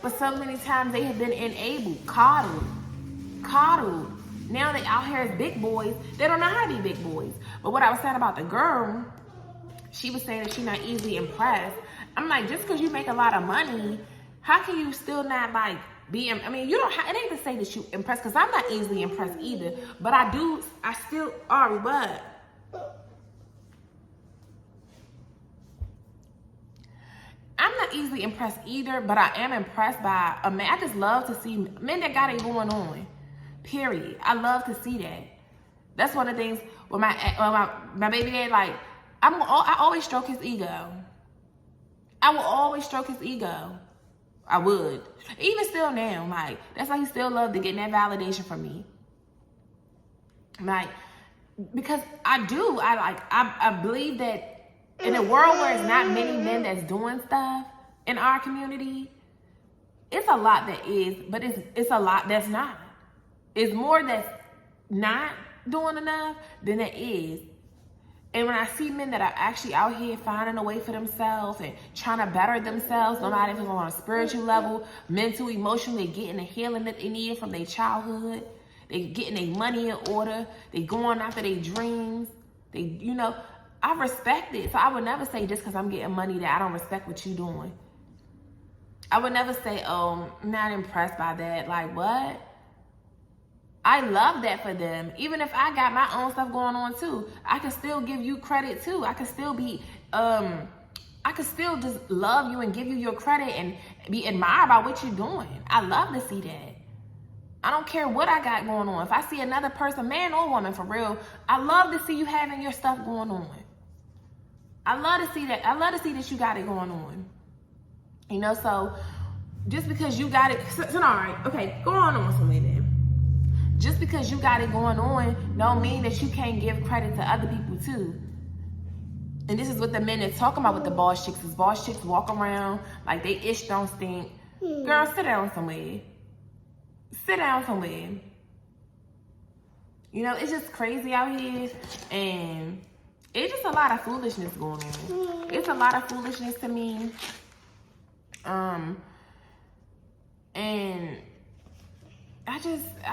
But so many times they have been enabled, coddled. Now they out here as big boys. They don't know how to be big boys. But what I was saying about the girl, she was saying that she's not easily impressed. I'm like, just because you make a lot of money, how can you still not, like, be, I mean, you don't have, it ain't to say that you impressed, because I'm not easily impressed either. But I'm not easily impressed either, but I am impressed by a man. I just love to see men that got it going on, period. I love to see that. That's one of the things with my baby dad, like, I always stroke his ego. I will always stroke his ego. I would. Even still now, like, that's why he still loved to get that validation from me. Like, because I believe that in a world where it's not many men that's doing stuff in our community, it's a lot that is, but it's a lot that's not. It's more that's not doing enough than it is. And when I see men that are actually out here finding a way for themselves and trying to better themselves, no matter if it's on a spiritual level, mental, emotional, they're getting the healing that they needed from their childhood. They getting their money in order. They going after their dreams. They, you know, I respect it. So I would never say just because I'm getting money that I don't respect what you're doing. I would never say, oh, I'm not impressed by that. Like, what? I love that for them. Even if I got my own stuff going on too, I can still give you credit too. I can still be, I can still just love you and give you your credit and be admired by what you're doing. I love to see that. I don't care what I got going on. If I see another person, man or woman, for real, I love to see you having your stuff going on. I love to see that. I love to see that you got it going on. You know, so just because you got it, so all right, okay, go on somewhere then. Just because you got it going on don't mean that you can't give credit to other people too. And this is what the men are talking about with the boss chicks. Is boss chicks walk around like they ish don't stink. Girl, sit down somewhere. Sit down somewhere. You know, it's just crazy out here. And it's just a lot of foolishness going on. It's a lot of foolishness to me. And I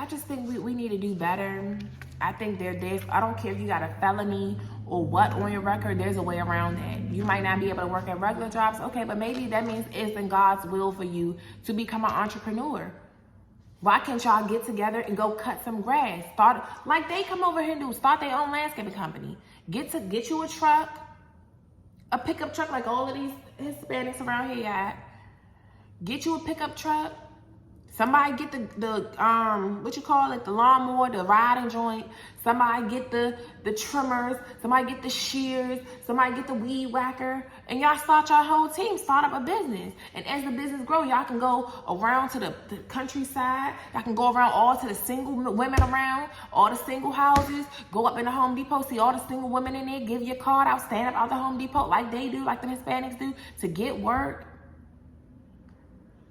just think we need to do better. I think I don't care if you got a felony or what on your record, there's a way around that. You might not be able to work at regular jobs, okay, but maybe that means it's in God's will for you to become an entrepreneur. Why can't y'all get together and go cut some grass? Start like they come over here and do, start their own landscaping company. Get you a truck, a pickup truck like all of these Hispanics around here got. Get you a pickup truck. Somebody get the what you call it, the lawnmower, the riding joint. Somebody get the trimmers. Somebody get the shears. Somebody get the weed whacker. And y'all start your whole team, start up a business. And as the business grow, y'all can go around to the countryside. Y'all can go around all to the single women around, all the single houses. Go up in the Home Depot, see all the single women in there, give your card out, stand up out the Home Depot like they do, like the Hispanics do, to get work.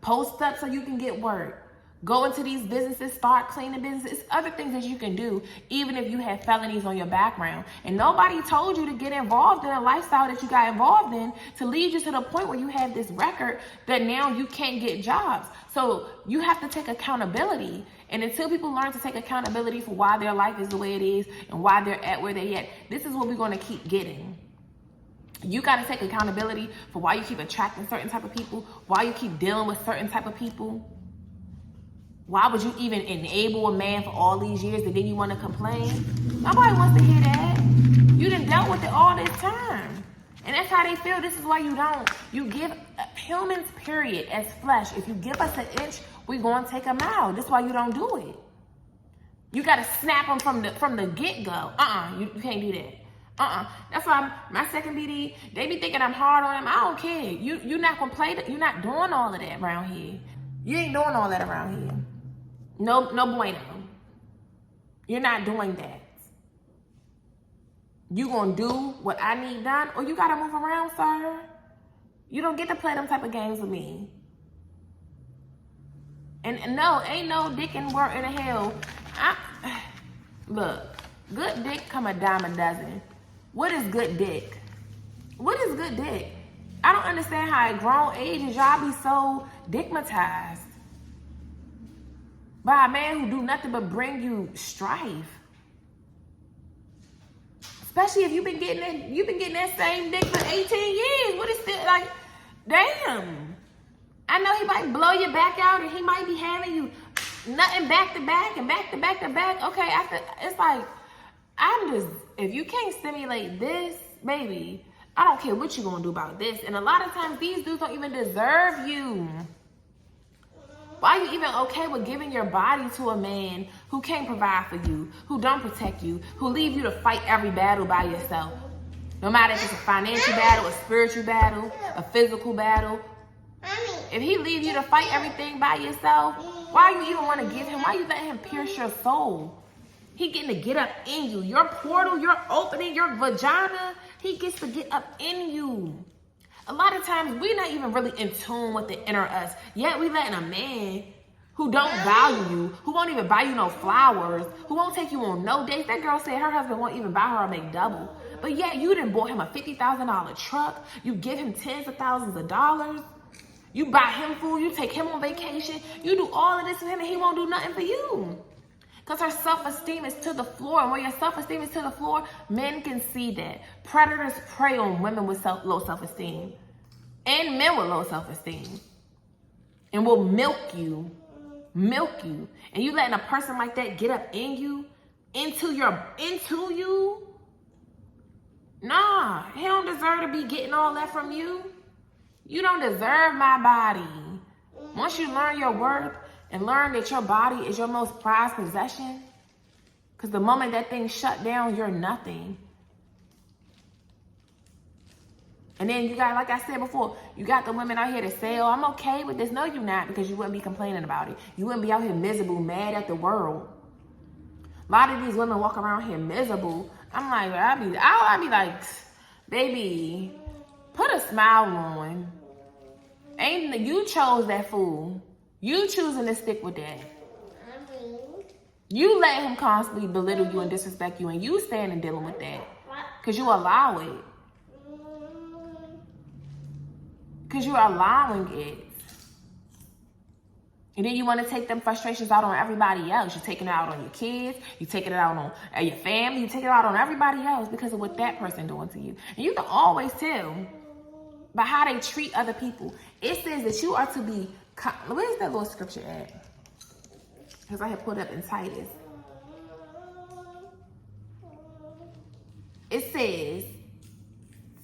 Post up so you can get work. Go into these businesses, start cleaning businesses. It's other things that you can do, even if you have felonies on your background. And nobody told you to get involved in a lifestyle that you got involved in to lead you to the point where you have this record that now you can't get jobs. So you have to take accountability. And until people learn to take accountability for why their life is the way it is and why they're at where they're at, this is what we're going to keep getting. You got to take accountability for why you keep attracting certain type of people, why you keep dealing with certain type of people. Why would you even enable a man for all these years and then you want to complain? Nobody wants to hear that. You done dealt with it all this time. And that's how they feel. This is why you give humans, period, as flesh. If you give us an inch, we're going to take a mile. That's why you don't do it. You got to snap them from the get-go. You can't do that. That's why my second BD, they be thinking I'm hard on them. I don't care. You're not gonna play that. You're not doing all of that around here. You ain't doing all that around here. No bueno. You're not doing that. You gonna do what I need done, or you gotta move around, sir. You don't get to play them type of games with me. And no, ain't no dick in world in hell. Look, good dick come a dime a dozen. What is good dick? What is good dick? I don't understand how at grown ages y'all be so digmatized by a man who do nothing but bring you strife. Especially if you've been getting that same dick for 18 years. What is still like, damn. I know he might blow your back out and he might be having you nothing back to back and back to back to back. Okay, it's like, if you can't stimulate this, baby, I don't care what you're gonna do about this. And a lot of times these dudes don't even deserve you. Why are you even okay with giving your body to a man who can't provide for you, who don't protect you, who leave you to fight every battle by yourself? No matter if it's a financial battle, a spiritual battle, a physical battle. If he leaves you to fight everything by yourself, why you even want to give him? Why you letting him pierce your soul? He getting to get up in you. Your portal, your opening, your vagina, he gets to get up in you. A lot of times, we're not even really in tune with the inner us. Yet we letting a man who don't value you, who won't even buy you no flowers, who won't take you on no dates. That girl said her husband won't even buy her a McDouble. But yet you done bought him a $50,000 truck. You give him tens of thousands of dollars. You buy him food. You take him on vacation. You do all of this for him and he won't do nothing for you. Because her self-esteem is to the floor. And when your self-esteem is to the floor, men can see that. Predators prey on women with low self-esteem. And men with low self-esteem. And will milk you milk you, and you letting a person like that get up in you, into you. Nah, he don't deserve to be getting all that from you. You don't deserve my body. Once you learn your worth and learn that your body is your most prized possession, because the moment that thing shut down, you're nothing. And then you got, like I said before, you got the women out here that say, oh, I'm okay with this. No, you're not, because you wouldn't be complaining about it. You wouldn't be out here miserable, mad at the world. A lot of these women walk around here miserable. I'm like, I'll be like, baby, put a smile on. You chose that fool. You choosing to stick with that. You let him constantly belittle you and disrespect you, and you stand and dealing with that. Because you allow it. Because you're allowing it. And then you want to take them frustrations out on everybody else. You're taking it out on your kids. You're taking it out on your family. You're taking it out on everybody else because of what that person doing to you. And you can always tell by how they treat other people. It says that you are to be... Where's that little scripture at? Because I had put up in Titus. It says,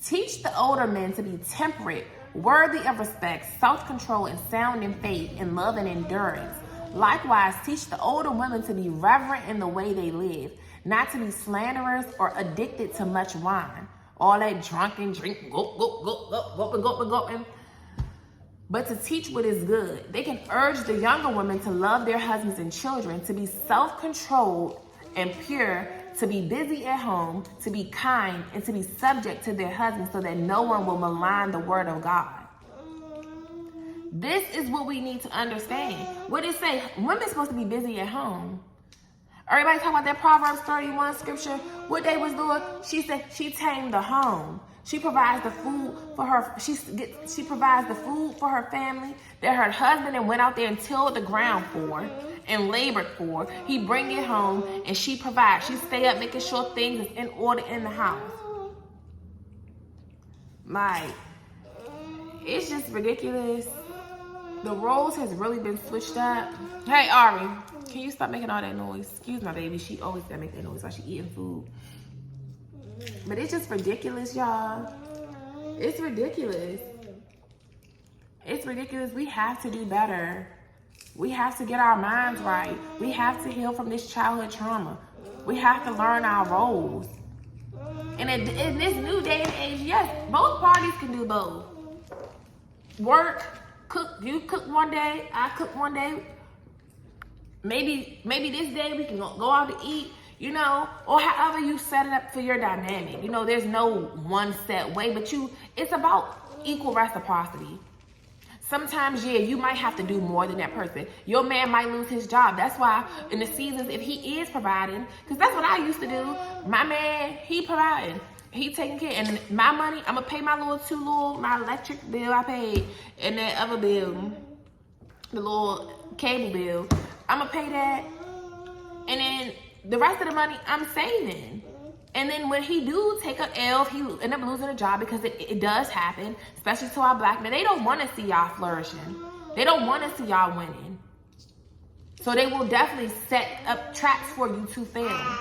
teach the older men to be temperate, worthy of respect, self-control, and sound in faith, in love and endurance. Likewise, teach the older women to be reverent in the way they live, not to be slanderers or addicted to much wine. All that drunken drink, gulping. But to teach what is good. They can urge the younger women to love their husbands and children, to be self-controlled and pure, to be busy at home, to be kind, and to be subject to their husbands so that no one will malign the word of God. This is what we need to understand. What it say? Women's supposed to be busy at home. Everybody talking about that Proverbs 31 scripture. What they was doing? She said she tamed the home. She provides the food for her. She provides the food for her family that her husband and went out there and tilled the ground for and labored for. He bring it home and she provides. She stay up making sure things is in order in the house. Like, it's just ridiculous. The roles has really been switched up. Hey, Ari, can you stop making all that noise? Excuse my baby. She always gotta make that noise while she eating food. But it's just ridiculous, y'all. It's ridiculous. It's ridiculous. We have to do better. We have to get our minds right. We have to heal from this childhood trauma. We have to learn our roles. And in this new day and age, yes, both parties can do both. Work, cook. You cook one day, I cook one day. Maybe this day we can go out to eat. You know, or however you set it up for your dynamic. You know, there's no one set way, but it's about equal reciprocity. Sometimes, yeah, you might have to do more than that person. Your man might lose his job. That's why in the seasons, if he is providing, because that's what I used to do. My man, he providing. He taking care. And my money, I'm going to pay my my electric bill I paid, and that other bill, the little cable bill. I'm going to pay that. And then the rest of the money I'm saving. And then when he do take a L, if he end up losing a job, because it does happen, especially to our black men, they don't want to see y'all flourishing. They don't want to see y'all winning. So they will definitely set up traps for you to fail.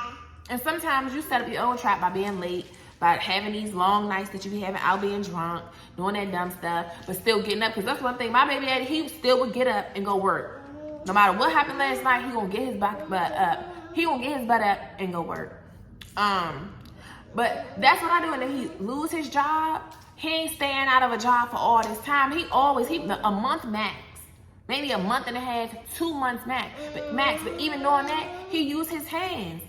And sometimes you set up your own trap by being late, by having these long nights that you be having out being drunk, doing that dumb stuff, but still getting up. Because that's one thing my baby had, he still would get up and go work. No matter what happened last night, he gonna get his butt up. He gonna get his butt up and go work. But that's what I do. And then he lose his job. He ain't staying out of a job for all this time. He a month max, maybe a month and a half, 2 months max. But even doing that, he use his hands.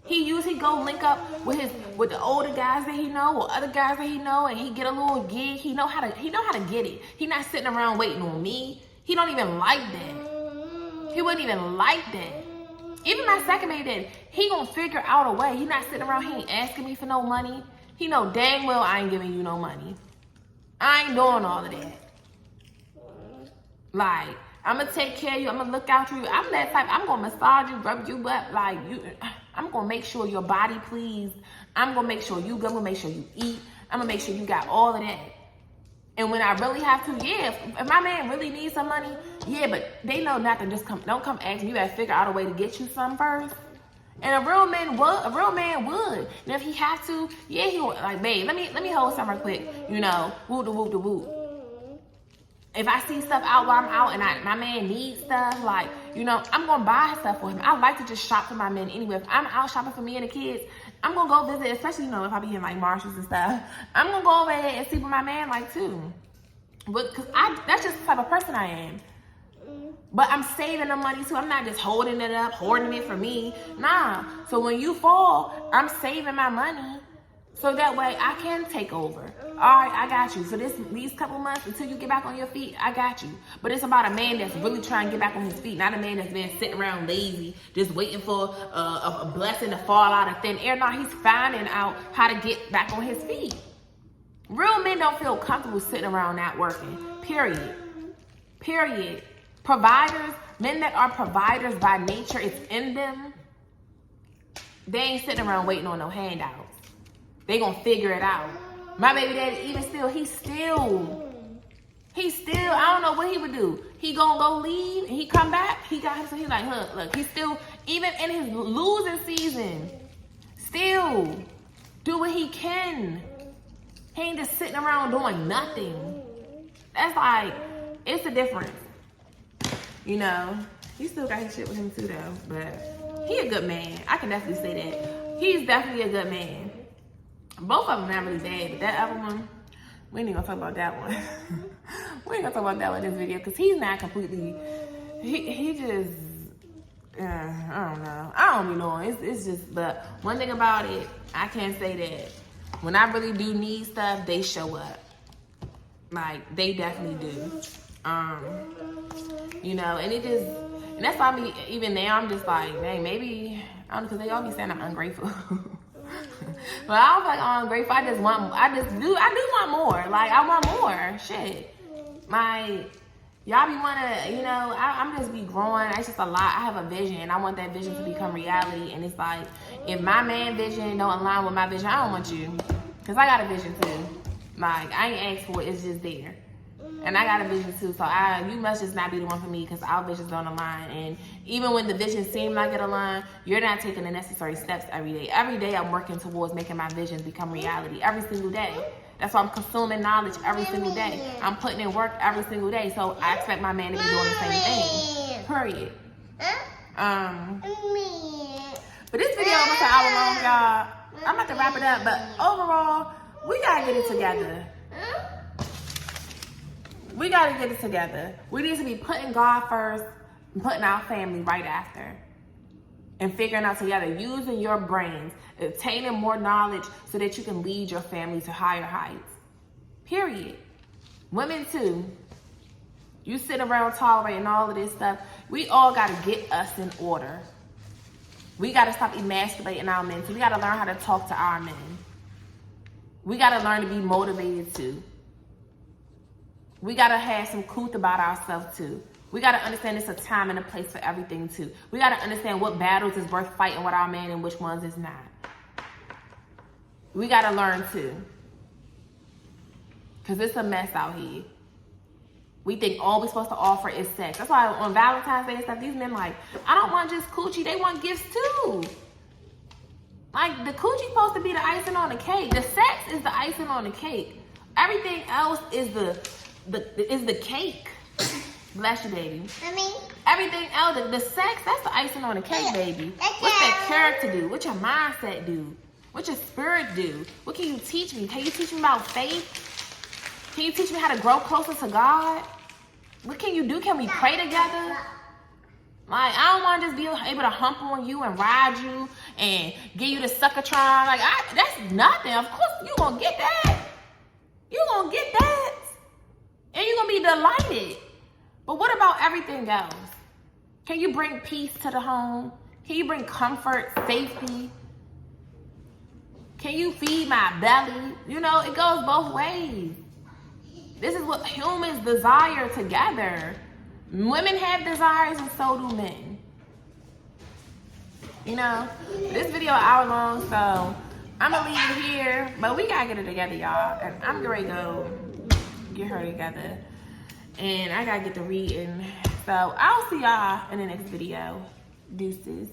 He go link up with the older guys that he know or other guys that he know, and he get a little gig. He know how to get it. He not sitting around waiting on me. He don't even like that. He wouldn't even like that. Even my second baby daddy, he gonna figure out a way. He not sitting around, he ain't asking me for no money. He know dang well I ain't giving you no money. I ain't doing all of that. Like, I'm gonna take care of you, I'm gonna look out for you. I'm that type, I'm gonna massage you, rub you up, like, I'm gonna make sure your body pleased. I'm gonna make sure you good, I'm gonna make sure you eat. I'm gonna make sure you got all of that. And when I really have to, yeah, if my man really needs some money, yeah, but they know not to just don't come ask me. You gotta figure out a way to get you some first. And a real man would. And if he have to, yeah, he would, like, babe, let me hold something real quick. You know, whoop the whoop the whoop. If I see stuff out while I'm out and my man needs stuff, like, you know, I'm gonna buy stuff for him. I like to just shop for my men anyway. If I'm out shopping for me and the kids, I'm gonna go visit, especially, you know, if I be in like Marshalls and stuff. I'm gonna go over there and see what my man like too. But cause that's just the type of person I am. But I'm saving the money too. I'm not just holding it up, hoarding it for me. Nah. So when you fall, I'm saving my money so that way I can take over. All right, I got you. For these couple months until you get back on your feet, I got you. But it's about a man that's really trying to get back on his feet, not a man that's been sitting around lazy, just waiting for a blessing to fall out of thin air. No, he's finding out how to get back on his feet. Real men don't feel comfortable sitting around not working. Period. Providers, men that are providers by nature, it's in them. They ain't sitting around waiting on no handouts. They gonna figure it out. My baby daddy, even still, he still, I don't know what he would do. He gonna go leave and he come back. He got him, so he like, look, he still, even in his losing season, still do what he can. He ain't just sitting around doing nothing. That's like, it's a difference. You know, he still got his shit with him too though, but he a good man. I can definitely say that. He's definitely a good man. Both of them not really bad, but that other one, we ain't gonna talk about that one. We ain't gonna talk about that one in this video because he's not completely, he just, I don't know. I don't be knowing. It's just, but one thing about it, I can say that when I really do need stuff, they show up. Like, they definitely do. You know, and it just, and that's why me, even now, I'm just like, dang, maybe, I don't know, because they all be saying I'm ungrateful. But I don't feel like I'm ungrateful. I do want more. Like, I want more. Shit. Like, y'all be wanna, you know, I'm just be growing. It's just a lot. I have a vision. I want that vision to become reality. And it's like, if my man vision don't align with my vision, I don't want you. Because I got a vision too. Like, I ain't asked for it. It's just there. And I got a vision too, so you must just not be the one for me because our visions don't align. And even when the visions seem like it align, you're not taking the necessary steps every day. Every day I'm working towards making my visions become reality every single day. That's why I'm consuming knowledge every single day. I'm putting in work every single day, so I expect my man to be doing the same thing. Period. But this video was an hour long, y'all. I'm about to wrap it up, but overall, we gotta get it together. We gotta get it together. We need to be putting God first and putting our family right after. And figuring out together, using your brains, obtaining more knowledge so that you can lead your family to higher heights. Period. Women too. You sit around tolerating all of this stuff. We all gotta get us in order. We gotta stop emasculating our men too. We gotta learn how to talk to our men. We gotta learn to be motivated too. We gotta have some truth about ourselves too. We gotta understand it's a time and a place for everything too. We gotta understand what battles is worth fighting with our man and which ones is not. We gotta learn too. Cause it's a mess out here. We think all we're supposed to offer is sex. That's why on Valentine's Day and stuff, these men like, I don't want just coochie, they want gifts too. Like, the coochie supposed to be the icing on the cake. The sex is the icing on the cake. Everything else is the cake. Bless you, baby. Mommy. Everything else, the sex, that's the icing on the cake, baby. What's that character do? What your mindset do? What your spirit do? What can you teach me? Can you teach me about faith? Can you teach me how to grow closer to God? What can you do? Can we pray together? Like, I don't want to just be able to hump on you and ride you and give you the suckertron. Like, that's nothing. Of course, you gonna get that. You gonna get that. And you're gonna be delighted. But what about everything else? Can you bring peace to the home? Can you bring comfort, safety? Can you feed my belly? You know, it goes both ways. This is what humans desire together. Women have desires and so do men. You know, this video an hour long, so I'm gonna leave it here. But we gotta get it together, y'all. And I'm gonna go get her together. And I gotta get to reading. So I'll see y'all in the next video. Deuces.